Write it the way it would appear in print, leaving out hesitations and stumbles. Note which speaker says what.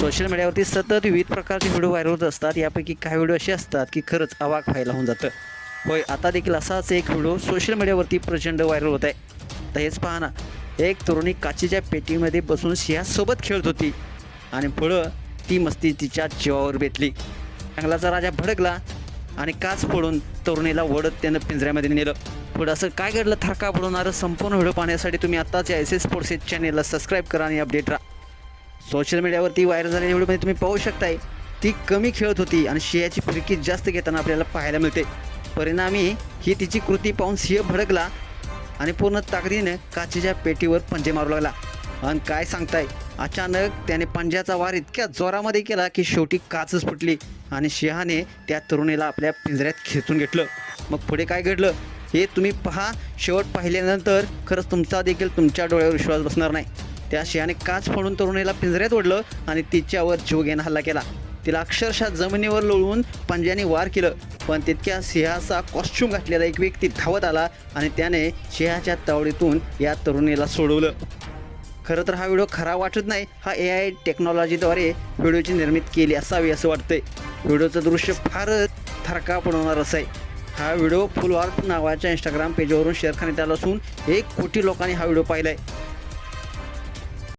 Speaker 1: Social मीडियावरती सतत विविध प्रकारचे व्हिडिओ व्हायरल होत असतात. यापैकी काही व्हिडिओ असे असतात की खरंच अवाक व्हायला होऊन जातं. होय, आता देखील असाच एक व्हिडिओ सोशल मीडियावरती प्रचंड व्हायरल होत आहे. तर हेच पहा ना, एक तरुणी काचेच्या पेटीमध्ये बसून सिंहासोबत खेळत होती आणि पुढं ती मस्ती तिच्या जीवावर बेतली. जंगलाचा राजा भडकला आणि काच फोडून तरुणीला ओढत त्यानं पिंजऱ्यामध्ये नेलं. पुढं असं काय घडलं थरका पडवणारं संपूर्ण व्हिडिओ पाहण्यासाठी तुम्ही आत्ताच या एस एस स्पोर्ट्स चॅनेलला सबस्क्राईब करा आणि अपडेट राहा. सोशल मीडियावरती व्हायरल झालेल्या व्हिडिओमध्ये तुम्ही पाहू शकताय ती कमी खेळत होती आणि सिंहाची फिरकी जास्त घेताना आपल्याला पाहायला मिळते. परिणामी ही तिची कृती पाहून सिंह भडकला आणि पूर्ण ताकदीने काचेच्या पेटीवर पंजे मारू लागला. आणि काय सांगताय, अचानक त्याने पंजाचा वार इतक्या जोरामध्ये केला की शेवटी काचच फुटली आणि सिंहाने त्या तरुणीला आपल्या पिंजऱ्यात खेचून घेतलं. मग पुढे काय घडलं हे तुम्ही पहा. शेवट पाहिल्यानंतर खरंच तुमचा देखील तुमच्या डोळ्यावर विश्वास बसणार नाही. त्या सिंहाने काच फोडून तरुणीला पिंजऱ्यात ओढलं आणि तिच्यावर जीवघेणा हल्ला केला. तिला अक्षरशः जमिनीवर लोळवून पंजाने वार केलं. पण तितक्या सिंहाचा कॉस्ट्यूम घातलेला एक व्यक्ती धावत आला आणि त्याने सिंहाच्या तावडीतून या तरुणीला सोडवलं. खरं तर हा व्हिडिओ खरा वाटत नाही. हा AI टेक्नॉलॉजीद्वारे व्हिडिओची निर्मिती केली असावी असं वाटतंय. व्हिडिओचं दृश्य फारच थरका पडवणार असं आहे. हा व्हिडिओ फुल आर्ट नावाच्या इंस्टाग्राम पेजवरून शेअर करण्यात आला असून 1 कोटी लोकांनी हा व्हिडिओ पाहिला आहे.